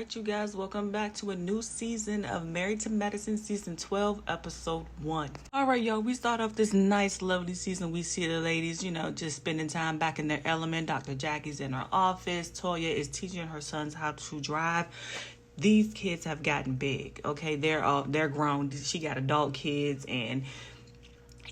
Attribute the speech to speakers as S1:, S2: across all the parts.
S1: right, you guys, welcome back to a new season of Married to Medicine, season 12, episode 1. All right, y'all, we start off this nice, lovely season. We see the ladies, just spending time back in their element. Dr. Jackie's in her office. Toya is teaching her sons how to drive. These kids have gotten big, okay? They're grown. She got adult kids, and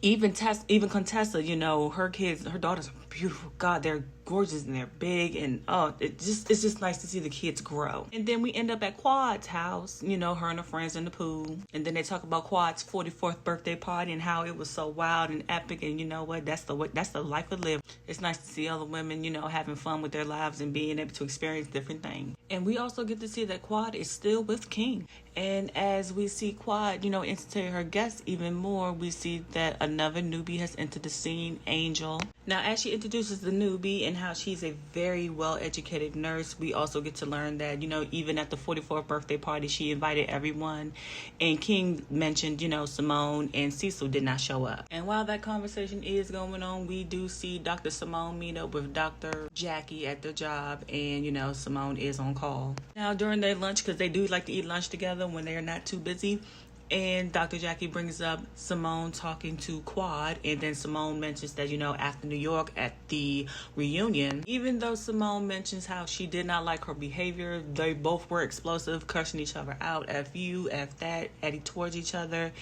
S1: even Contessa, her daughters are beautiful. God, they're gorgeous and they're big, and it's just nice to see the kids grow. And then we end up at Quad's house, her and her friends in the pool, and then they talk about Quad's 44th birthday party and how it was so wild and epic. And you know what? That's the life we live. It's nice to see other women, having fun with their lives and being able to experience different things. And we also get to see that Quad is still with King. And as we see Quad, entertain her guests even more, we see that another newbie has entered the scene, Angel. Now, as she introduces the newbie and how she's a very well-educated nurse, we also get to learn that, even at the 44th birthday party, she invited everyone. And King mentioned, Simone and Cecil did not show up. And while that conversation is going on, we do see Dr. Simone meet up with Dr. Jackie at the job. And, Simone is on call. Now, during their lunch, because they do like to eat lunch together when they're not too busy, and Dr. Jackie brings up Simone talking to Quad, and then Simone mentions that, after New York at the reunion, even though Simone mentions how she did not like her behavior, they both were explosive, cursing each other out, F you, F that, Eddie towards each other.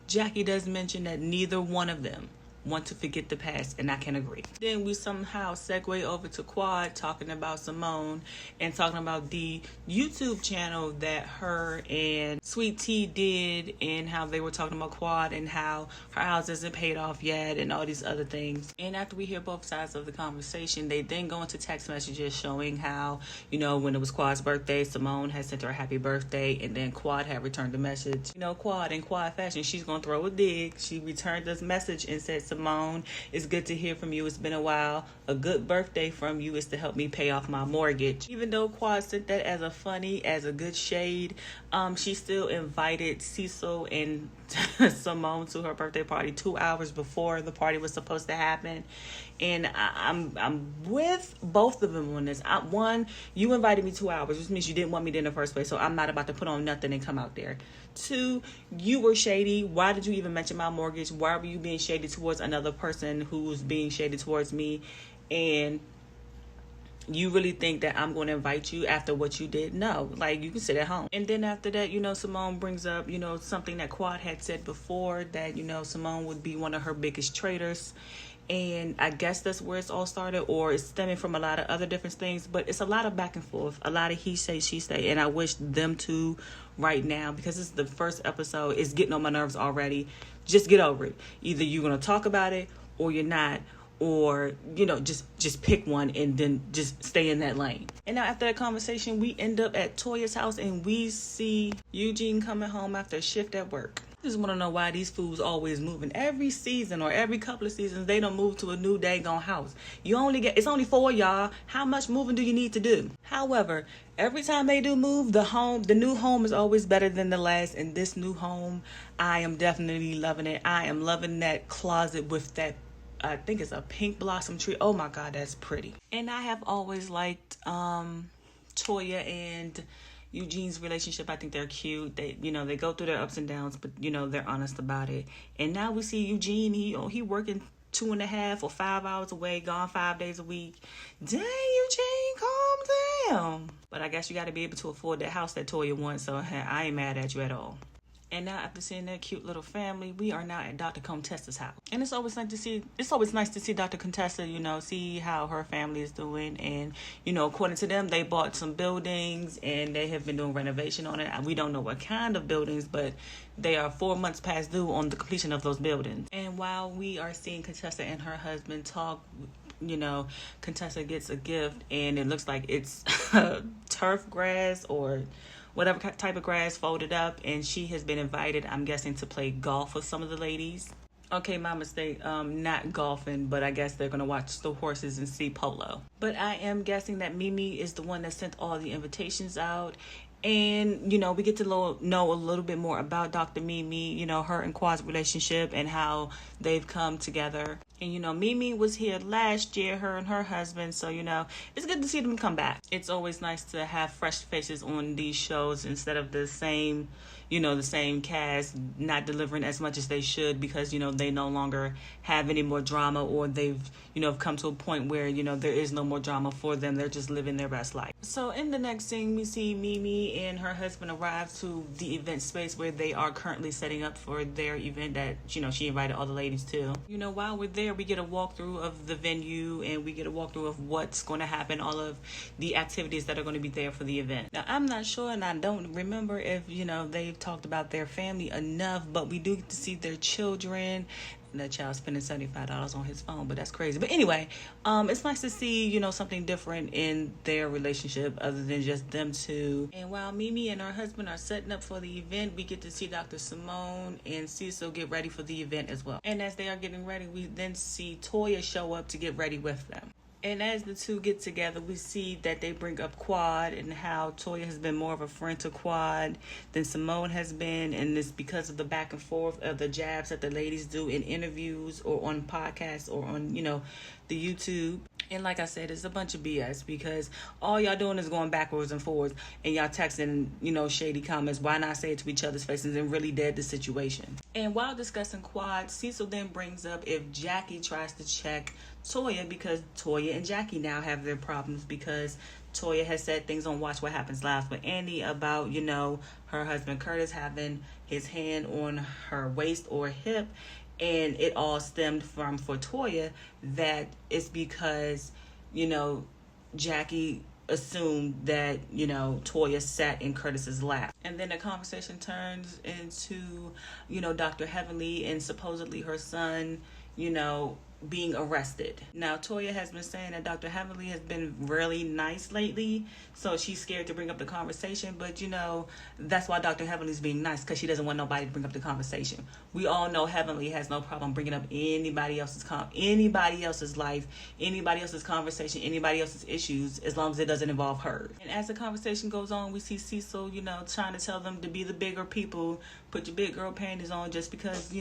S1: Jackie does mention that neither one of them want to forget the past, and I can agree. Then we somehow segue over to Quad talking about Simone and talking about the YouTube channel that her and Sweet Tea did, and how they were talking about Quad and how her house isn't paid off yet and all these other things. And after we hear both sides of the conversation, they then go into text messages showing how, when it was Quad's birthday, Simone had sent her a happy birthday, and then Quad had returned the message. Quad in Quad fashion, she's gonna throw a dig. She returned this message and said, Simone, it's good to hear from you. It's been a while. A good birthday from you is to help me pay off my mortgage. Even though Quad sent that as a good shade, she still invited Cecil and Simone to her birthday party 2 hours before the party was supposed to happen. And I'm with both of them on this. One, you invited me 2 hours, which means you didn't want me there in the first place, so I'm not about to put on nothing and come out there. 2, you were shady. Why did you even mention my mortgage? Why were you being shady towards another person who's being shady towards me? And you really think that I'm going to invite you after what you did? No, you can sit at home. And then after that, Simone brings up, something that Quad had said before, that, Simone would be one of her biggest traitors. And I guess that's where it's all started, or it's stemming from a lot of other different things. But it's a lot of back and forth, a lot of he say, she say. And I wish them two right now, because it's the first episode, it's getting on my nerves already. Just get over it. Either you're going to talk about it or you're not. Or, just pick one and then just stay in that lane. And now after that conversation, we end up at Toya's house, and we see Eugene coming home after a shift at work. I just want to know why these fools always moving. Every season or every couple of seasons, they don't move to a new daggone house. It's only 4 y'all. How much moving do you need to do? However, every time they do move, the new home is always better than the last. And this new home, I am definitely loving it. I am loving that closet with that, I think it's a pink blossom tree. Oh my God, that's pretty. And I have always liked Toya and Eugene's relationship. I think they're cute. They they go through their ups and downs, but they're honest about it. And now we see Eugene, he working 2.5 or 5 hours away, gone 5 days a week. Dang, Eugene, calm down. But I guess you got to be able to afford that house that Toya wants, so I ain't mad at you at all. And now, after seeing that cute little family, we are now at Dr. Contessa's house. And it's always nice to see Dr. Contessa, see how her family is doing. And, according to them, they bought some buildings and they have been doing renovation on it. We don't know what kind of buildings, but they are 4 months past due on the completion of those buildings. And while we are seeing Contessa and her husband talk, Contessa gets a gift, and it looks like it's turf grass or whatever type of grass folded up, and she has been invited, I'm guessing, to play golf with some of the ladies. Okay, my mistake, not golfing, but I guess they're going to watch the horses and see polo. But I am guessing that Mimi is the one that sent all the invitations out. And, we get to know a little bit more about Dr. Mimi, her and Quad's relationship and how they've come together. And, Mimi was here last year, her and her husband. So, it's good to see them come back. It's always nice to have fresh faces on these shows instead of the same cast not delivering as much as they should because, they no longer have any more drama, or they've, come to a point where, there is no more drama for them. They're just living their best life. So in the next scene, we see Mimi and her husband arrive to the event space where they are currently setting up for their event that, she invited all the ladies to. While we're there, we get a walkthrough of the venue and we get a walkthrough of what's going to happen, all of the activities that are going to be there for the event. Now, I'm not sure and I don't remember if, they've talked about their family enough, but we do get to see their children. And that child spending $75 on his phone, but that's crazy. But anyway, it's nice to see, something different in their relationship other than just them two. And while Mimi and her husband are setting up for the event, we get to see Dr. Simone and Cecil get ready for the event as well. And as they are getting ready, we then see Toya show up to get ready with them. And as the two get together, we see that they bring up Quad and how Toya has been more of a friend to Quad than Simone has been. And it's because of the back and forth of the jabs that the ladies do in interviews or on podcasts or on, the YouTube. And like I said, it's a bunch of BS because all y'all doing is going backwards and forwards and y'all texting, shady comments. Why not say it to each other's faces and really dead the situation? And while discussing Quad, Cecil then brings up if Jackie tries to check Toya because Toya and Jackie now have their problems because Toya has said things on Watch What Happens Live with Andy about, her husband Curtis having his hand on her waist or hip. And it all stemmed from, for Toya, that it's because, Jackie assumed that, Toya sat in Curtis's lap. And then the conversation turns into, Dr. Heavenly and supposedly her son, being arrested. Now, Toya has been saying that Dr. Heavenly has been really nice lately, so she's scared to bring up the conversation. But, that's why Dr. Heavenly's being nice, because she doesn't want nobody to bring up the conversation. We all know Heavenly has no problem bringing up anybody else's life, anybody else's conversation, anybody else's issues, as long as it doesn't involve her. And as the conversation goes on, we see Cecil, trying to tell them to be the bigger people, put your big girl panties on just because,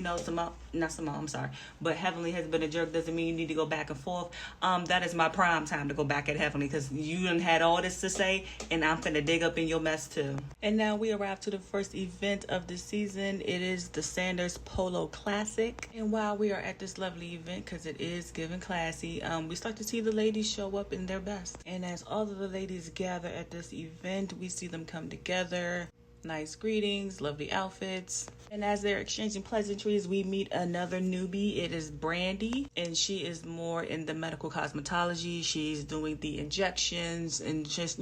S1: but Heavenly has been a jerk doesn't mean you need to go back and forth. That is my prime time to go back at Heavenly because you done had all this to say and I'm finna dig up in your mess too. And now we arrive to the first event of the season. It is the Sanders Polo Classic. And while we are at this lovely event, because it is giving classy, we start to see the ladies show up in their best. And as all of the ladies gather at this event, we see them come together. Nice greetings, lovely outfits. And as they're exchanging pleasantries, we meet another newbie. It is Brandy, and she is more in the medical cosmetology. She's doing the injections and just,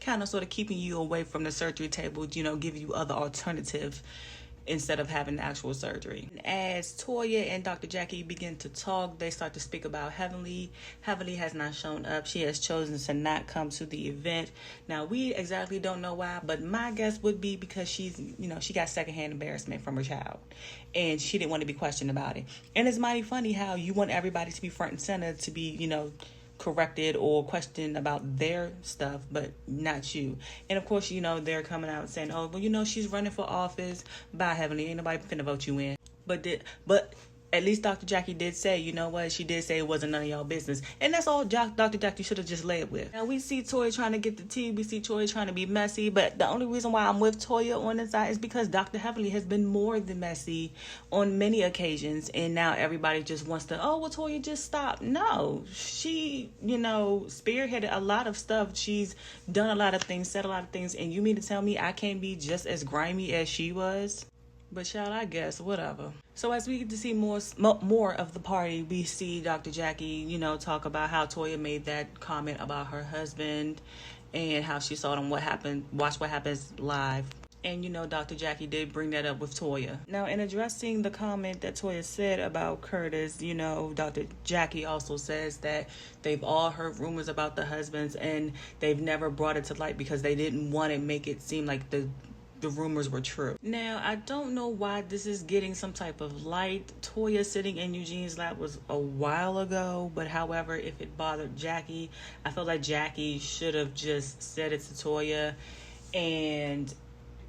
S1: kind of sort of keeping you away from the surgery table, give you other alternative instead of having actual surgery. As Toya and Dr. Jackie begin to talk, they start to speak about Heavenly. Heavenly has not shown up. She has chosen to not come to the event. Now, we exactly don't know why, but my guess would be because she's, she got secondhand embarrassment from her child and she didn't want to be questioned about it. And it's mighty funny how you want everybody to be front and center, to be, corrected or questioned about their stuff, but not you. And of course, they're coming out saying, oh, well, she's running for office. Bye, Heavenly. Ain't nobody finna vote you in. But at least Dr. Jackie did say, you know what? She did say it wasn't none of y'all business. And that's all Dr. Jackie should have just led with. Now, we see Toya trying to get the tea. We see Toya trying to be messy. But the only reason why I'm with Toya on this side is because Dr. Heavenly has been more than messy on many occasions. And now everybody just wants to, oh, well, Toya, just stop. No, she, spearheaded a lot of stuff. She's done a lot of things, said a lot of things. And you mean to tell me I can't be just as grimy as she was? But child, I guess, whatever. So as we get to see more of the party, we see Dr. Jackie, talk about how Toya made that comment about her husband and how she saw them Watch What Happens Live. And, Dr. Jackie did bring that up with Toya. Now, in addressing the comment that Toya said about Curtis, Dr. Jackie also says that they've all heard rumors about the husbands and they've never brought it to light because they didn't want to make it seem like the rumors were true. Now, I don't know why this is getting some type of light. Toya sitting in Eugene's lap was a while ago, but however, if it bothered Jackie, I feel like Jackie should have just said it to Toya and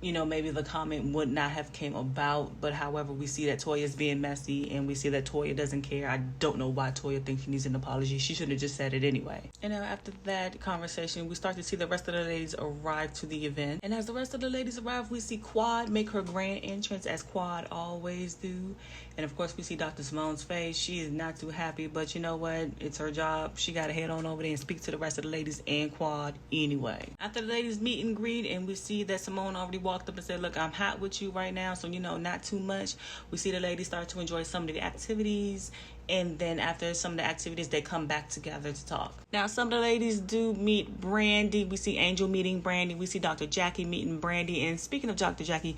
S1: you know, maybe the comment would not have came about. But however, we see that Toya's being messy, and we see that Toya doesn't care. I don't know why Toya thinks she needs an apology. She should have just said it anyway. And now after that conversation, we start to see the rest of the ladies arrive to the event. And as the rest of the ladies arrive, we see Quad make her grand entrance, as Quad always do. And of course, we see Dr. Simone's face. She is not too happy, but you know what? It's her job. She got to head on over there and speak to the rest of the ladies and Quad anyway. After the ladies meet and greet, and we see that Simone already walked up and said, look, I'm hot with you right now, so, you know, not too much. We see the ladies start to enjoy some of the activities. And then after some of the activities, they come back together to talk. Now, some of the ladies do meet Brandy. We see Angel meeting Brandy. We see Dr. Jackie meeting Brandy. And speaking of Dr. Jackie,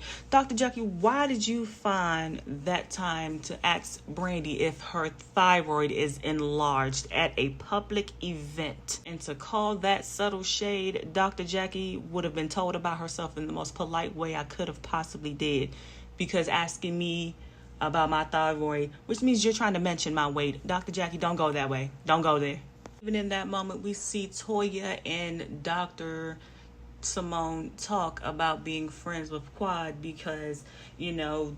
S1: why did you find that time to ask Brandy if her thyroid is enlarged at a public event? And to call that subtle shade, Dr. Jackie would have been told about herself in the most polite way I could have possibly did. Because asking me about my thyroid, which means you're trying to mention my weight. Dr. Jackie, don't go that way. Don't go there. Even in that moment, we see Toya and Dr. Simone talk about being friends with Quad because, you know,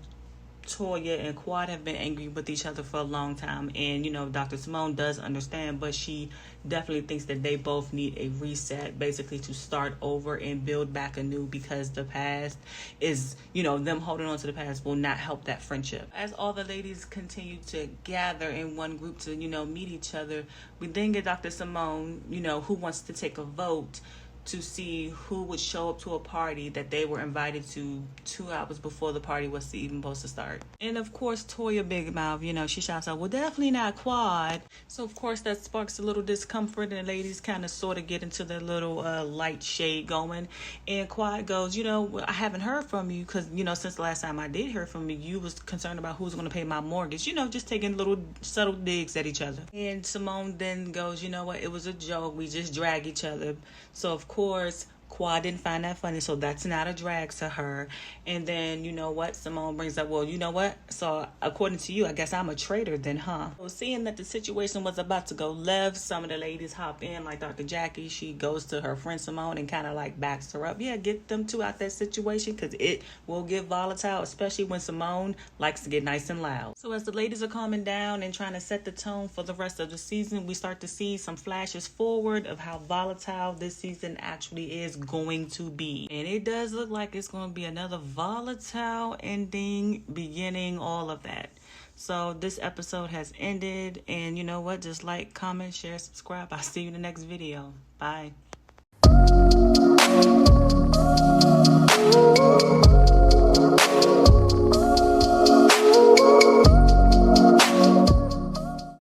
S1: Toya and Quad have been angry with each other for a long time. And, you know, Dr. Simone does understand, but she definitely thinks that they both need a reset, basically to start over and build back anew, because the past is, you know, them holding on to the past will not help that friendship. As all the ladies continue to gather in one group to, you know, meet each other, we then get Dr. Simone, you know, who wants to take a vote to see who would show up to a party that they were invited to 2 hours before the party was even supposed to start. And of course, Toya Big Mouth, you know, she shouts out, well, definitely not Quad. So of course that sparks a little discomfort, and the ladies kind of sort of get into their little light shade going. And Quad goes, you know, I haven't heard from you because, you know, since the last time I did hear from you, you was concerned about who's going to pay my mortgage. You know, just taking little subtle digs at each other. And Simone then goes, you know what, it was a joke. We just drag each other. So of course, Quad didn't find that funny, so that's not a drag to her. And then, you know what, Simone brings up, well, you know what, so according to you, I guess I'm a traitor then, huh? So seeing that the situation was about to go left, some of the ladies hop in, like Dr. Jackie. She goes to her friend Simone and kind of like backs her up. Yeah, get them two out that situation, because it will get volatile, especially when Simone likes to get nice and loud. So as the ladies are calming down and trying to set the tone for the rest of the season, we start to see some flashes forward of how volatile this season actually is going to be. And it does look like it's going to be another volatile ending, beginning, all of that. So this episode has ended, and you know what, just like, comment, share, subscribe. I'll see you in the next video. Bye.